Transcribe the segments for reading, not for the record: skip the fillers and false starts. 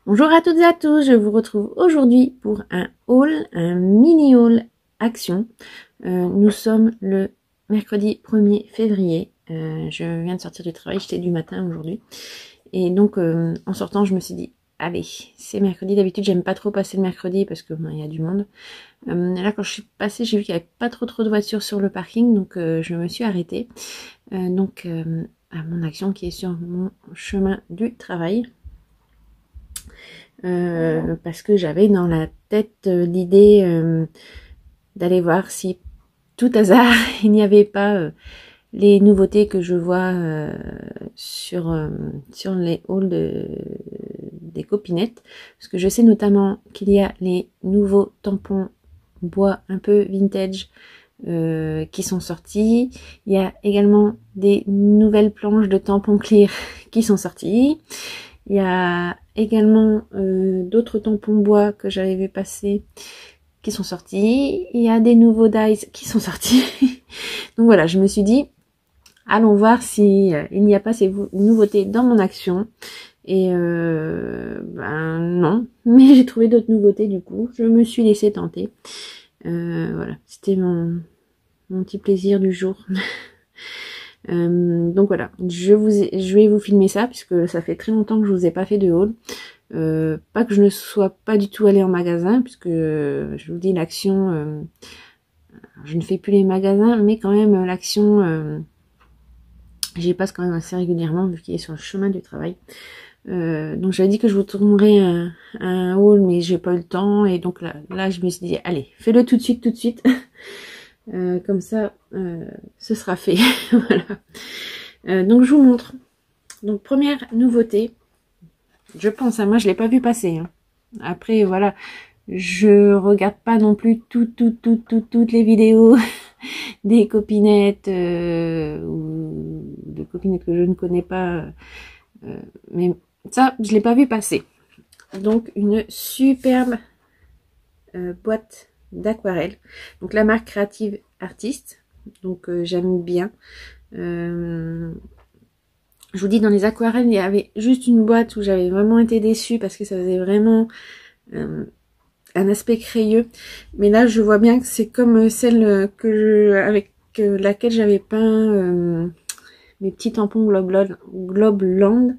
Bonjour à toutes et à tous, je vous retrouve aujourd'hui pour un haul, un mini haul action. Nous sommes le mercredi 1er février. Je viens de sortir du travail, j'étais du matin aujourd'hui. Et donc en sortant, je me suis dit, allez, c'est mercredi. D'habitude, j'aime pas trop passer le mercredi parce que il y a du monde. Là, quand je suis passée, j'ai vu qu'il n'y avait pas trop de voitures sur le parking, donc je me suis arrêtée. À mon action qui est sur mon chemin du travail. Parce que j'avais dans la tête l'idée d'aller voir si tout hasard il n'y avait pas les nouveautés que je vois sur les hauls des copinettes, parce que je sais notamment qu'il y a les nouveaux tampons bois un peu vintage qui sont sortis. Il y a également des nouvelles planches de tampons clear qui sont sorties. Il y a également d'autres tampons bois que j'avais vu passer qui sont sortis. Il y a des nouveaux dies qui sont sortis. Donc voilà, je me suis dit, allons voir si il n'y a pas ces nouveautés dans mon action. Et ben non, mais j'ai trouvé d'autres nouveautés du coup. Je me suis laissée tenter. Voilà, c'était mon petit plaisir du jour. Donc voilà, je vais vous filmer ça puisque ça fait très longtemps que je vous ai pas fait de haul. Pas que je ne sois pas du tout allée en magasin, puisque je vous dis l'action, je ne fais plus les magasins, mais quand même l'action, j'y passe quand même assez régulièrement vu qu'il est sur le chemin du travail. Donc j'avais dit que je vous tournerais un haul, mais j'ai pas eu le temps, et donc là je me suis dit allez, fais-le tout de suite. Comme ça ce sera fait. Voilà. Donc je vous montre. Donc première nouveauté, je pense, moi je l'ai pas vu passer hein. Après voilà, je regarde pas non plus toutes les vidéos des copinettes ou de copinettes que je ne connais pas, mais ça je l'ai pas vu passer. Donc une superbe boîte d'aquarelle, donc la marque Creative Artist, donc j'aime bien. Je vous dis, dans les aquarelles il y avait juste une boîte où j'avais vraiment été déçue parce que ça faisait vraiment un aspect crayeux, mais là je vois bien que c'est comme celle avec laquelle j'avais peint mes petits tampons Globland,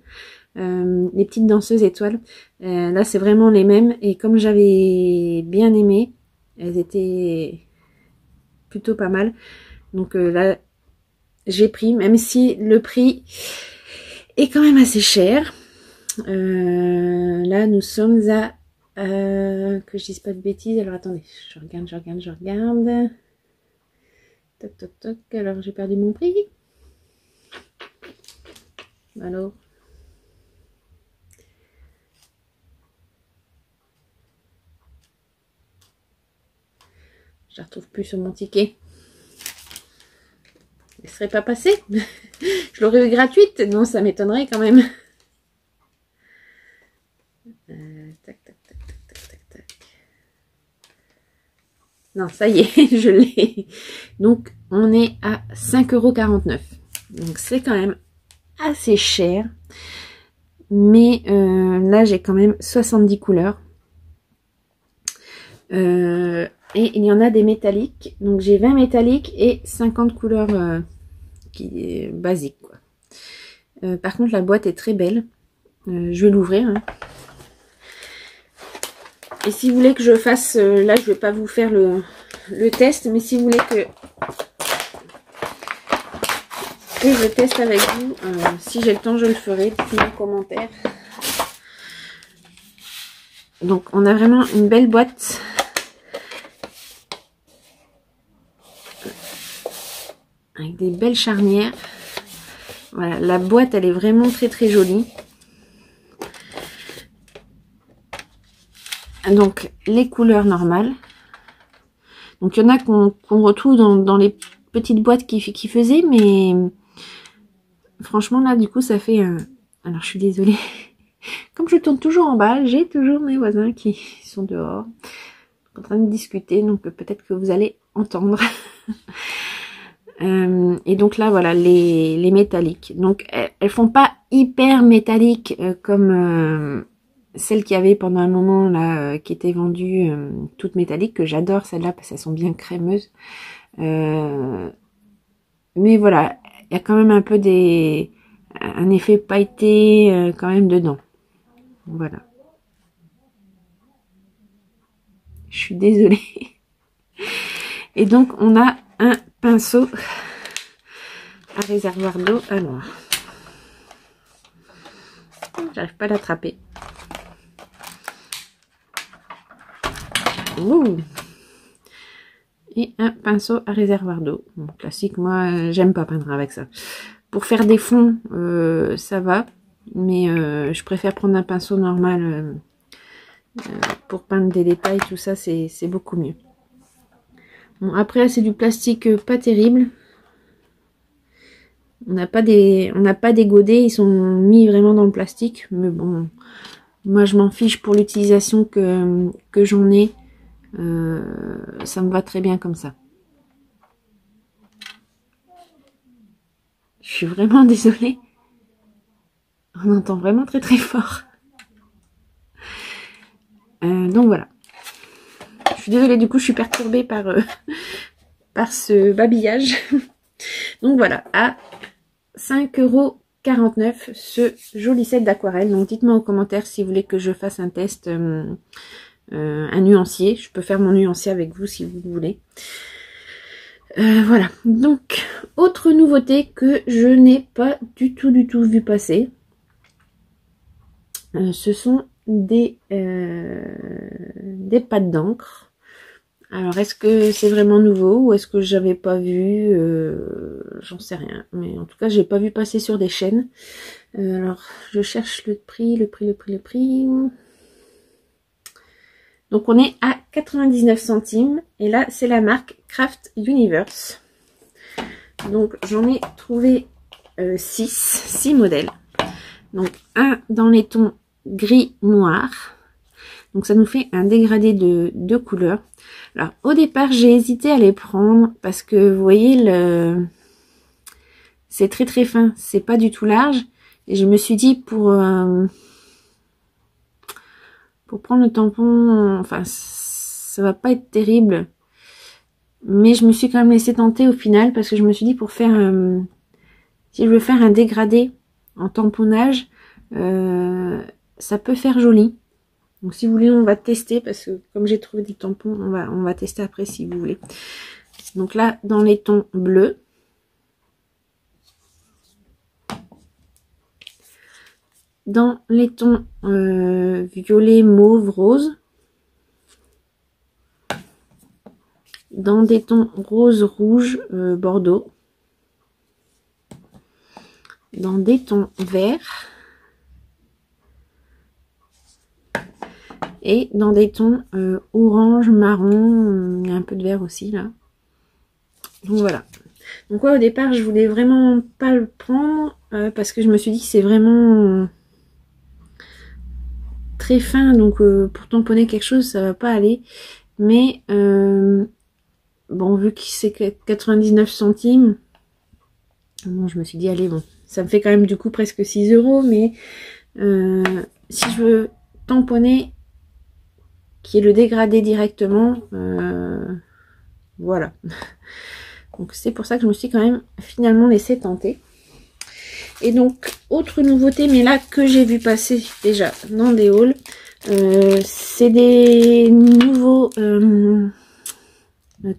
les petites danseuses étoiles. Là c'est vraiment les mêmes, et comme j'avais bien aimé, elles étaient plutôt pas mal, donc là j'ai pris, même si le prix est quand même assez cher. Là nous sommes à que je dise pas de bêtises, alors attendez, je regarde. Toc, alors j'ai perdu mon prix. Alors je la retrouve plus sur mon ticket. Elle serait pas passée. Je l'aurais eu gratuite. Non, ça m'étonnerait quand même. Tac. Non, ça y est, je l'ai. Donc, on est à 5,49 €. Donc, c'est quand même assez cher. Mais là, j'ai quand même 70 couleurs. Et il y en a des métalliques. Donc, j'ai 20 métalliques et 50 couleurs qui est basique, quoi. Par contre, la boîte est très belle. Je vais l'ouvrir. Hein. Et si vous voulez que je fasse, là je vais pas vous faire le test, mais si vous voulez que je teste avec vous, si j'ai le temps je le ferai, dites-moi en commentaire. Donc on a vraiment une belle boîte. Avec des belles charnières. Voilà, la boîte elle est vraiment très jolie. Donc les couleurs normales. Donc il y en a qu'on retrouve dans les petites boîtes qui faisaient, mais franchement là du coup ça fait alors je suis désolée, comme je tourne toujours en bas, j'ai toujours mes voisins qui sont dehors en train de discuter, donc peut-être que vous allez entendre. Et donc là voilà les métalliques, donc elles font pas hyper métalliques comme celle qu'il y avait pendant un moment là, qui était vendue toute métallique, que j'adore celle-là parce qu'elles sont bien crémeuses. Mais voilà, il y a quand même un peu un effet pailleté quand même dedans. Voilà. Je suis désolée. Et donc on a un pinceau à réservoir d'eau. Alors, j'arrive pas à l'attraper. Et un pinceau à réservoir d'eau. Bon, classique, moi j'aime pas peindre avec ça. Pour faire des fonds, ça va, mais je préfère prendre un pinceau normal pour peindre des détails, tout ça, c'est beaucoup mieux. Bon, après c'est du plastique pas terrible. On n'a pas des godets, ils sont mis vraiment dans le plastique, mais bon, moi je m'en fiche pour l'utilisation que j'en ai. Ça me va très bien comme ça. Je suis vraiment désolée. On entend vraiment très très fort. Donc voilà. Je suis désolée, du coup je suis perturbée par, par ce babillage. Donc voilà, à 5,49 € ce joli set d'aquarelle. Donc dites-moi en commentaire si vous voulez que je fasse un test, un nuancier. Je peux faire mon nuancier avec vous si vous voulez. Voilà, donc autre nouveauté que je n'ai pas du tout vu passer, ce sont des pâtes d'encre. Alors est-ce que c'est vraiment nouveau ou est-ce que j'avais pas vu, j'en sais rien, mais en tout cas j'ai pas vu passer sur des chaînes. Alors je cherche le prix. Donc on est à 99 centimes et là c'est la marque Craft Universe. Donc j'en ai trouvé 6 modèles. Donc un dans les tons gris noir. Donc ça nous fait un dégradé de 2 couleurs. Alors au départ j'ai hésité à les prendre parce que vous voyez c'est très très fin, c'est pas du tout large. Et je me suis dit pour prendre le tampon, enfin ça va pas être terrible. Mais je me suis quand même laissé tenter au final parce que je me suis dit pour faire si je veux faire un dégradé en tamponnage, ça peut faire joli. Donc si vous voulez on va tester parce que comme j'ai trouvé des tampons, on va tester après si vous voulez. Donc là dans les tons bleus. Dans les tons violet, mauve, rose. Dans des tons rose, rouge, bordeaux. Dans des tons verts. Et dans des tons orange, marron, il y a un peu de vert aussi là. Donc voilà. Donc ouais, au départ je voulais vraiment pas le prendre parce que je me suis dit que c'est vraiment très fin, donc pour tamponner quelque chose ça va pas aller. Mais bon, vu que c'est 99 centimes, bon, je me suis dit allez, bon, ça me fait quand même du coup presque 6 €, mais si je veux tamponner qui est le dégradé directement, voilà. Donc c'est pour ça que je me suis quand même finalement laissé tenter. Et donc autre nouveauté, mais là que j'ai vu passer déjà dans des hauls, c'est des nouveaux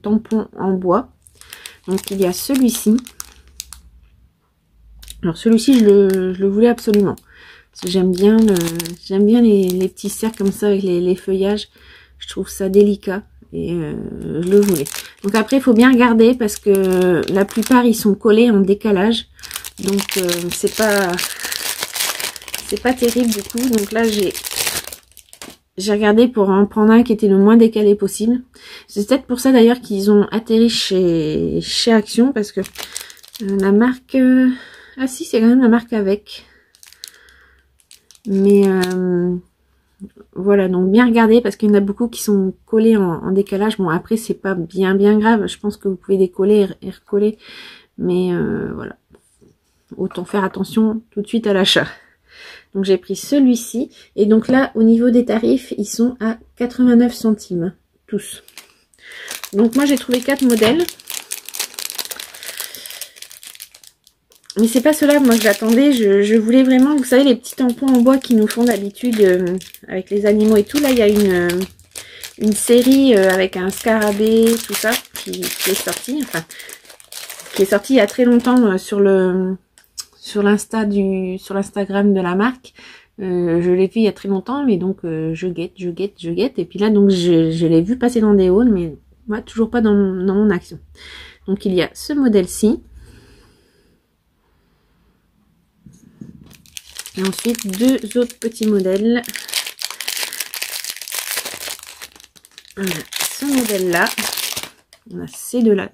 tampons en bois. Donc il y a celui-ci. Alors celui-ci je le voulais absolument. Parce que j'aime bien les petits cercles comme ça avec les feuillages. Je trouve ça délicat et je le voulais. Donc après il faut bien regarder parce que la plupart ils sont collés en décalage. Donc c'est pas terrible du coup. Donc là j'ai regardé pour en prendre un qui était le moins décalé possible. C'est peut-être pour ça d'ailleurs qu'ils ont atterri chez Action parce que la marque ah si, c'est quand même la marque avec. Mais voilà, donc bien regarder parce qu'il y en a beaucoup qui sont collés en décalage. Bon après c'est pas bien grave, je pense que vous pouvez décoller et recoller, mais voilà, autant faire attention tout de suite à l'achat. Donc j'ai pris celui-ci. Et donc là, au niveau des tarifs, ils sont à 89 centimes. Tous. Donc moi j'ai trouvé 4 modèles. Mais c'est pas cela, moi je l'attendais. Je voulais vraiment, vous savez, les petits tampons en bois qui nous font d'habitude avec les animaux et tout. Là, il y a une série avec un scarabée, tout ça, qui est sortie. Enfin, qui est sortie il y a très longtemps sur l'Instagram de la marque. Je l'ai vu il y a très longtemps, mais donc je guette. Et puis là, donc je l'ai vu passer dans des hauls, mais moi, toujours pas dans mon action. Donc il y a ce modèle-ci. Et ensuite, 2 autres petits modèles. On a ce modèle-là. On a ces deux-là.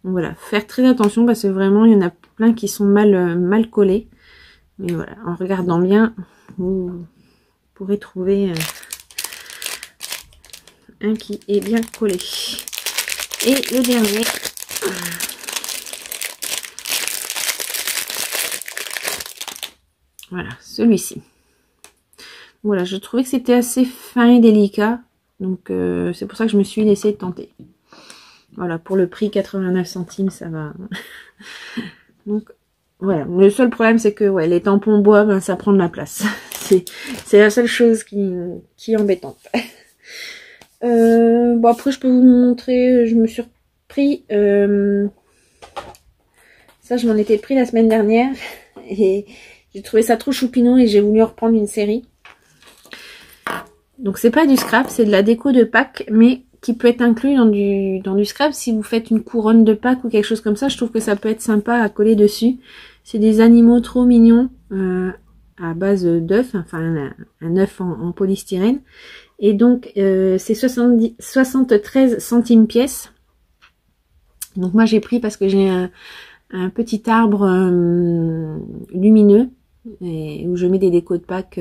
Donc voilà, faire très attention parce que vraiment, il y en a plein qui sont mal collés. Mais voilà, en regardant bien, vous pourrez trouver un qui est bien collé. Et le dernier... Voilà, celui-ci. Voilà, je trouvais que c'était assez fin et délicat. Donc, c'est pour ça que je me suis laissée tenter. Voilà, pour le prix, 89 centimes, ça va. Donc, voilà. Le seul problème, c'est que ouais, les tampons bois, ben, ça prend de la place. C'est la seule chose qui est embêtante. Bon, après, je peux vous montrer, je me suis pris... ça, je m'en étais pris la semaine dernière. Et... j'ai trouvé ça trop choupinou et j'ai voulu reprendre une série. Donc c'est pas du scrap, c'est de la déco de Pâques, mais qui peut être inclus dans du scrap. Si vous faites une couronne de Pâques ou quelque chose comme ça, je trouve que ça peut être sympa à coller dessus. C'est des animaux trop mignons à base d'œufs, enfin un œuf en polystyrène. Et donc c'est 73 centimes pièce. Donc moi j'ai pris parce que j'ai un petit arbre lumineux et où je mets des décos de Pâques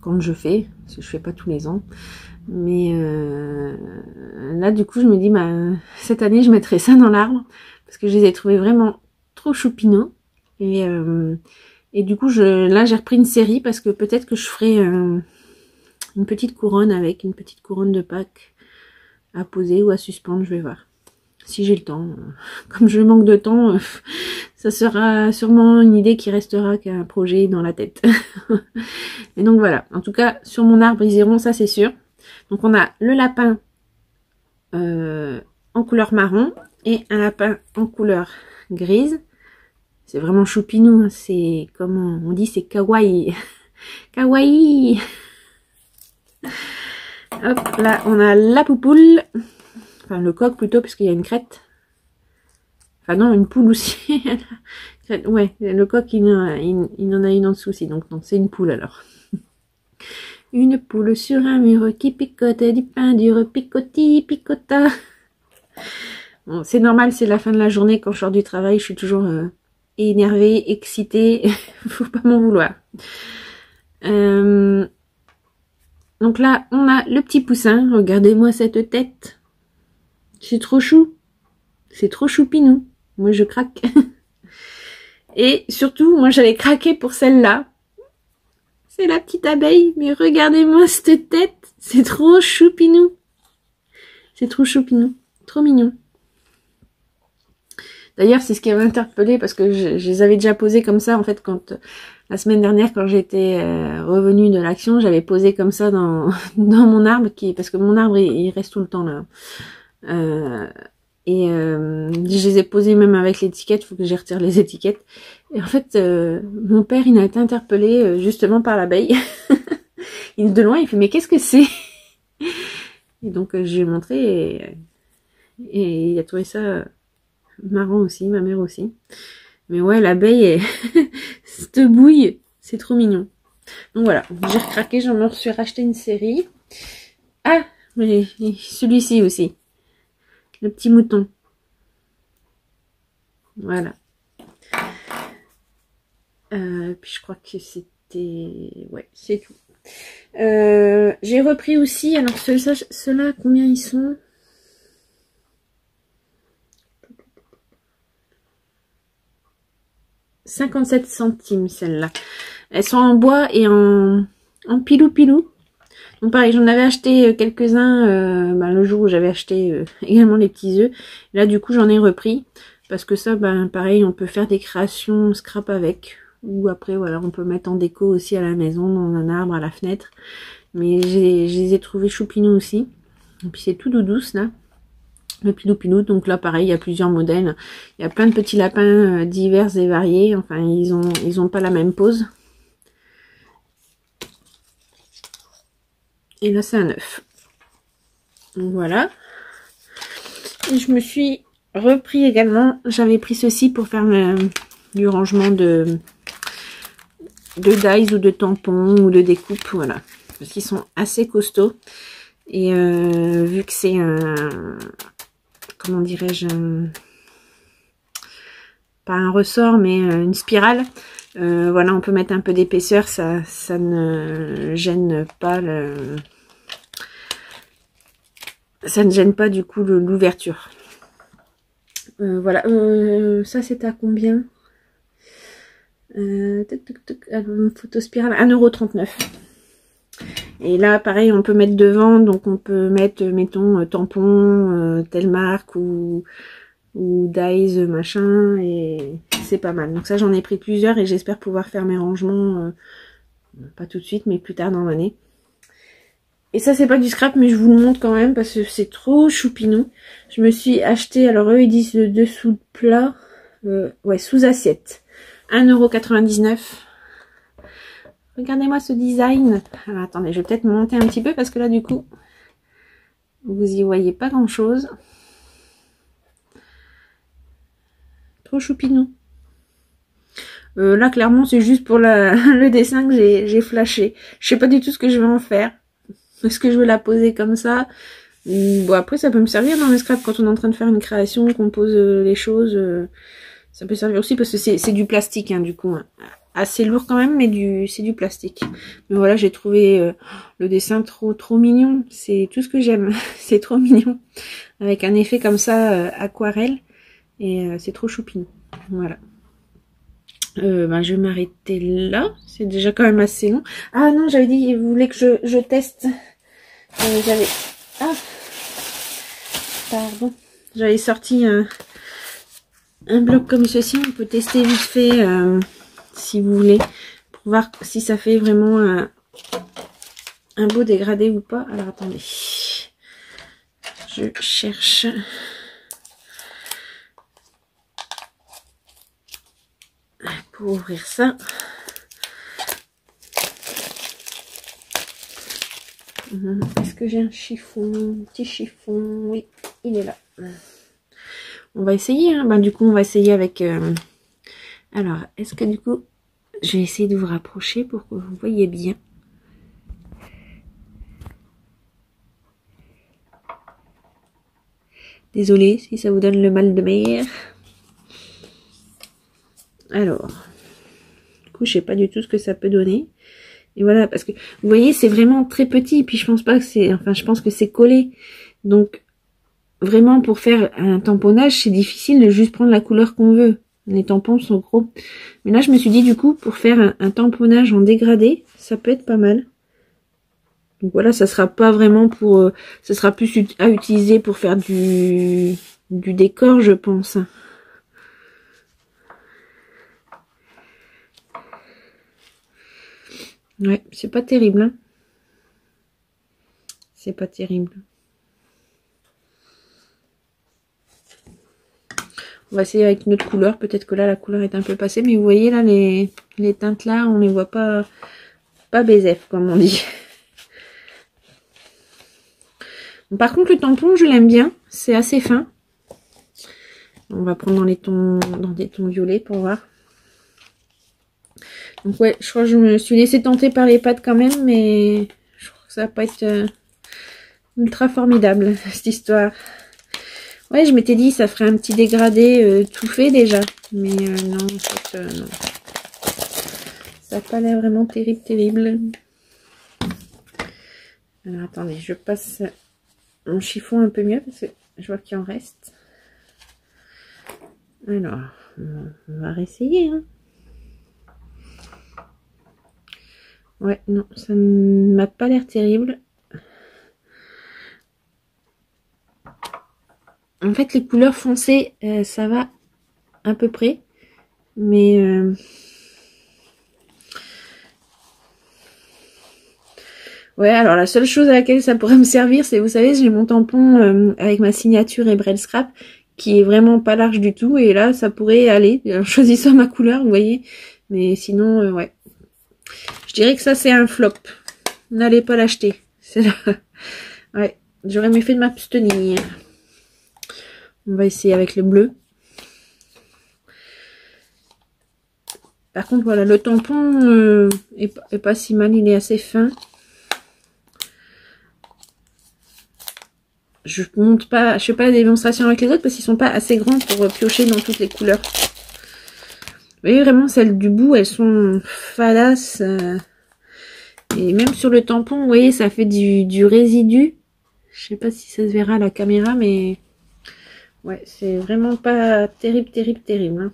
quand je fais, parce que je fais pas tous les ans. Mais là du coup je me dis bah, cette année je mettrai ça dans l'arbre parce que je les ai trouvés vraiment trop choupinaux. Et du coup là j'ai repris une série parce que peut-être que je ferai une petite couronne avec une petite couronne de Pâques à poser ou à suspendre, je vais voir. Si j'ai le temps. Comme je manque de temps, ça sera sûrement une idée qui restera qu'un projet dans la tête. Et donc voilà. En tout cas, sur mon arbre, ils iront, ça c'est sûr. Donc on a le lapin en couleur marron et un lapin en couleur grise. C'est vraiment choupinou. Hein. C'est, comme on dit, c'est kawaii. Kawaii. Hop, là on a la poupoule. Enfin, le coq plutôt, puisqu'il y a une crête. Enfin non, une poule aussi. Ouais, le coq, il en a une en dessous aussi. Donc non, c'est une poule alors. Une poule sur un mur qui picote du pain dur, picoti, picota. Bon, c'est normal, c'est la fin de la journée. Quand je sors du travail, je suis toujours énervée, excitée. Faut pas m'en vouloir. Donc là, on a le petit poussin. Regardez-moi cette tête. C'est trop chou. C'est trop choupinou. Moi, je craque. Et surtout, moi, j'avais craqué pour celle-là. C'est la petite abeille. Mais regardez-moi cette tête. C'est trop choupinou. C'est trop choupinou. Trop mignon. D'ailleurs, c'est ce qui m'a interpellée parce que je les avais déjà posés comme ça. En fait, la semaine dernière, quand j'étais revenue de l'action, j'avais posé comme ça dans mon arbre. Parce que mon arbre, il reste tout le temps là. Je les ai posés même avec l'étiquette, faut que j'y retire les étiquettes. Et en fait, mon père, il a été interpellé justement par l'abeille. De loin, il fait, mais qu'est-ce que c'est? Et donc, je lui ai montré et il a trouvé ça marrant aussi, ma mère aussi. Mais ouais, l'abeille, cette bouille, c'est trop mignon. Donc voilà, j'ai recraqué, j'en me suis racheté une série. Ah, mais celui-ci aussi. Le petit mouton. Voilà. Puis je crois que c'était... Ouais, c'est tout. J'ai repris aussi... Alors ceux-là, combien ils sont? 57 centimes celles-là. Elles sont en bois et en pilou-pilou. Donc pareil, j'en avais acheté quelques-uns le jour où j'avais acheté également les petits œufs. Là du coup j'en ai repris. Parce que ça, pareil, on peut faire des créations scrap avec. Ou après, voilà, on peut mettre en déco aussi à la maison, dans un arbre, à la fenêtre. Mais je les ai trouvés choupinous aussi. Et puis c'est tout doudou là. Le pilou-pilou. Donc là, pareil, il y a plusieurs modèles. Il y a plein de petits lapins divers et variés. Enfin, ils ont pas la même pose. Et là, c'est un œuf. Donc voilà. Et je me suis repris également. J'avais pris ceci pour faire du rangement de dies ou de tampons ou de découpes. Voilà. Parce qu'ils sont assez costauds. Et vu que c'est un... Comment dirais-je, pas un ressort mais une spirale, voilà, on peut mettre un peu d'épaisseur, ça ne gêne pas ça ne gêne pas du coup l'ouverture. Voilà, ça c'est à combien? Photo spirale, 1,39 €. Et là, pareil, on peut mettre devant, donc on peut mettre, mettons, tampon, telle marque ou dies, machin, et c'est pas mal. Donc ça, j'en ai pris plusieurs et j'espère pouvoir faire mes rangements, pas tout de suite, mais plus tard dans l'année. Et ça, c'est pas du scrap, mais je vous le montre quand même parce que c'est trop choupinou. Je me suis acheté, alors eux, ils disent le dessous de plat, ouais, sous assiette, 1,99 €. Regardez-moi ce design. Alors, attendez, je vais peut-être monter un petit peu parce que là, du coup, vous y voyez pas grand-chose. Trop choupinou. Là, clairement, c'est juste pour le dessin que j'ai flashé. Je sais pas du tout ce que je vais en faire. Est-ce que je vais la poser comme ça? Bon, après, ça peut me servir dans les scraps quand on est en train de faire une création, qu'on pose les choses. Ça peut servir aussi parce que c'est du plastique, hein, du coup. Hein. Assez lourd quand même, mais c'est du plastique. Mais voilà, j'ai trouvé le dessin trop mignon. C'est tout ce que j'aime. C'est trop mignon. Avec un effet comme ça, aquarelle. Et c'est trop choupinou. Voilà. Je vais m'arrêter là. C'est déjà quand même assez long. Ah non, j'avais dit, vous voulez que je teste. J'avais... Ah pardon. J'avais sorti un bloc comme ceci. On peut tester vite fait... si vous voulez, pour voir si ça fait vraiment un beau dégradé ou pas. Alors attendez, je cherche. Pour ouvrir ça. Est-ce que j'ai un chiffon, un petit chiffon? Oui, il est là. On va essayer, hein. Du coup on va essayer avec... Alors, est-ce que du coup, je vais essayer de vous rapprocher pour que vous voyez bien. Désolée si ça vous donne le mal de mer. Alors, du coup, je sais pas du tout ce que ça peut donner. Et voilà, parce que vous voyez, c'est vraiment très petit. Et puis je pense pas que c'est, enfin, je pense que c'est collé. Donc, vraiment, pour faire un tamponnage, c'est difficile de juste prendre la couleur qu'on veut. Les tampons sont gros. Mais là, je me suis dit, du coup, pour faire un tamponnage en dégradé, ça peut être pas mal. Donc voilà, ça sera pas vraiment pour... ça sera plus à utiliser pour faire du décor, je pense. Ouais, c'est pas terrible. Hein. C'est pas terrible. On va essayer avec une autre couleur. Peut-être que là, la couleur est un peu passée. Mais vous voyez, là, les teintes là, on les voit pas BZF, comme on dit. Par contre, le tampon, je l'aime bien. C'est assez fin. On va prendre dans des tons violets pour voir. Donc ouais, je crois que je me suis laissée tenter par les pattes quand même. Mais je crois que ça va pas être ultra formidable, cette histoire. Ouais, je m'étais dit, ça ferait un petit dégradé tout fait déjà. Mais non, en fait, non. Ça n'a pas l'air vraiment terrible. Alors, attendez, je passe mon chiffon un peu mieux parce que je vois qu'il en reste. Alors, on va réessayer. Hein. Ouais, non, ça ne m'a pas l'air terrible. En fait, les couleurs foncées, ça va à peu près. Mais... ouais, alors la seule chose à laquelle ça pourrait me servir, c'est, vous savez, j'ai mon tampon avec ma signature Ebrel Scrap, qui est vraiment pas large du tout. Et là, ça pourrait aller, en choisissant ma couleur, vous voyez. Mais sinon, ouais. Je dirais que ça, c'est un flop. N'allez pas l'acheter. C'est là. Ouais, j'aurais mieux fait de m'abstenir. On va essayer avec le bleu. Par contre, voilà, le tampon est pas si mal, il est assez fin. Je monte pas, je fais pas la démonstration avec les autres parce qu'ils sont pas assez grands pour piocher dans toutes les couleurs. Vous voyez, vraiment, celles du bout, elles sont fadas. Et même sur le tampon, vous voyez, ça fait du résidu. Je sais pas si ça se verra à la caméra, mais... ouais, c'est vraiment pas terrible, terrible, terrible. Hein.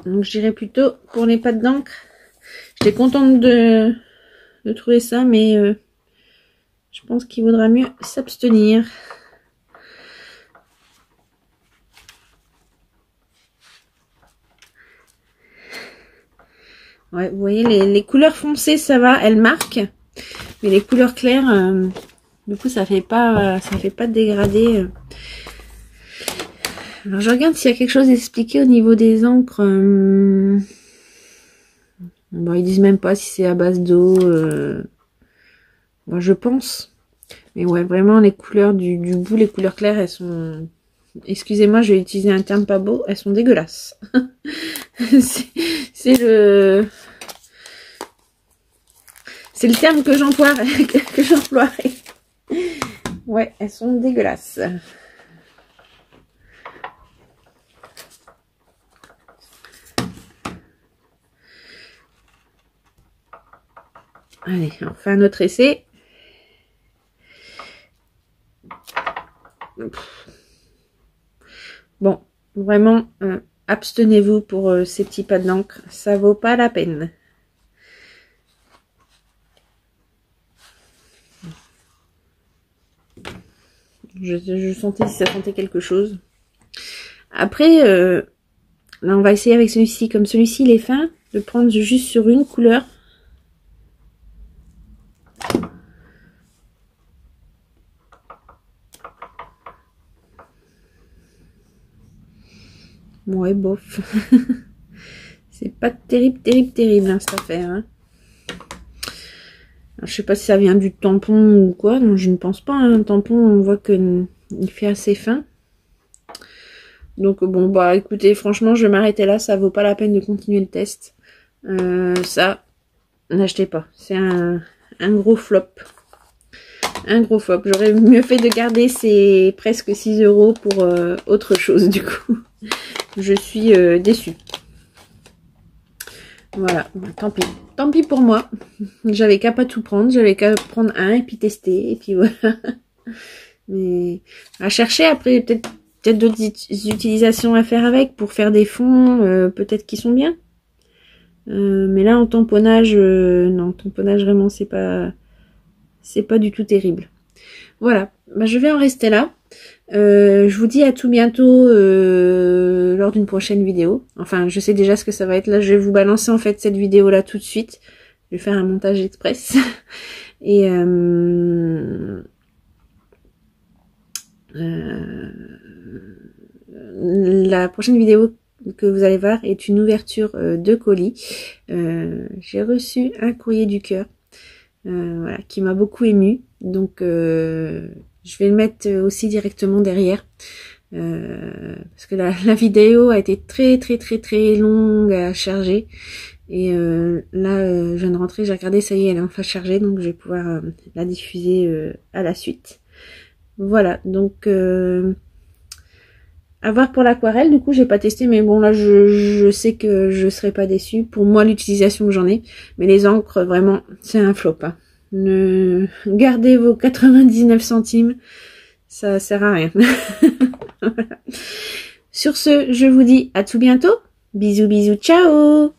Donc, je dirais plutôt pour les pâtes d'encre. J'étais contente de trouver ça, mais je pense qu'il vaudra mieux s'abstenir. Ouais, vous voyez, les couleurs foncées, ça va, elles marquent. Mais les couleurs claires, du coup, ça fait pas de dégradé. Alors, je regarde s'il y a quelque chose d'expliqué au niveau des encres. Bon, ils disent même pas si c'est à base d'eau. Bon, je pense. Mais ouais, vraiment, les couleurs du bout, les couleurs claires, elles sont... excusez-moi, je vais utiliser un terme pas beau. Elles sont dégueulasses. C'est le terme que j'emploierai. Ouais, elles sont dégueulasses. Allez, on fait un autre essai. Bon, vraiment, abstenez-vous pour ces petits pas d'encre. Ça vaut pas la peine. Je sentais si ça sentait quelque chose. Après, là, on va essayer avec celui-ci. Comme celui-ci, il est fin, de prendre juste sur une couleur. Ouais, bof. C'est pas terrible, terrible, terrible, hein, cette affaire. Hein. Alors, je sais pas si ça vient du tampon ou quoi. Non, je ne pense pas. Hein. Un tampon, on voit que il fait assez fin. Donc, bon, bah, écoutez, franchement, je vais m'arrêter là. Ça vaut pas la peine de continuer le test. Ça, n'achetez pas. C'est un gros flop. Un gros flop. J'aurais mieux fait de garder ces presque 6 € pour autre chose, du coup. Je suis déçue. Voilà, tant pis. Tant pis pour moi. J'avais qu'à pas tout prendre. J'avais qu'à prendre un et puis tester. Et puis voilà. Mais à chercher après, peut-être d'autres utilisations à faire avec pour faire des fonds, peut-être qui sont bien. Mais là, en tamponnage, non, tamponnage vraiment, c'est pas du tout terrible. Voilà, bah, je vais en rester là. Je vous dis à tout bientôt lors d'une prochaine vidéo. Enfin, je sais déjà ce que ça va être. Là, je vais vous balancer en fait cette vidéo là tout de suite. Je vais faire un montage express. Et la prochaine vidéo que vous allez voir est une ouverture de colis. J'ai reçu un courrier du cœur voilà, qui m'a beaucoup émue. Donc je vais le mettre aussi directement derrière. Parce que la vidéo a été très longue à charger. Et là, je viens de rentrer, j'ai regardé, ça y est, elle est enfin chargée. Donc je vais pouvoir la diffuser à la suite. Voilà, donc à voir pour l'aquarelle. Du coup, j'ai pas testé, mais bon là, je sais que je serai pas déçue. Pour moi, l'utilisation que j'en ai, mais les encres, vraiment, c'est un flop. Hein. Gardez vos 99 centimes, ça sert à rien. Voilà. Sur ce, je vous dis à tout bientôt. Bisous, bisous, ciao!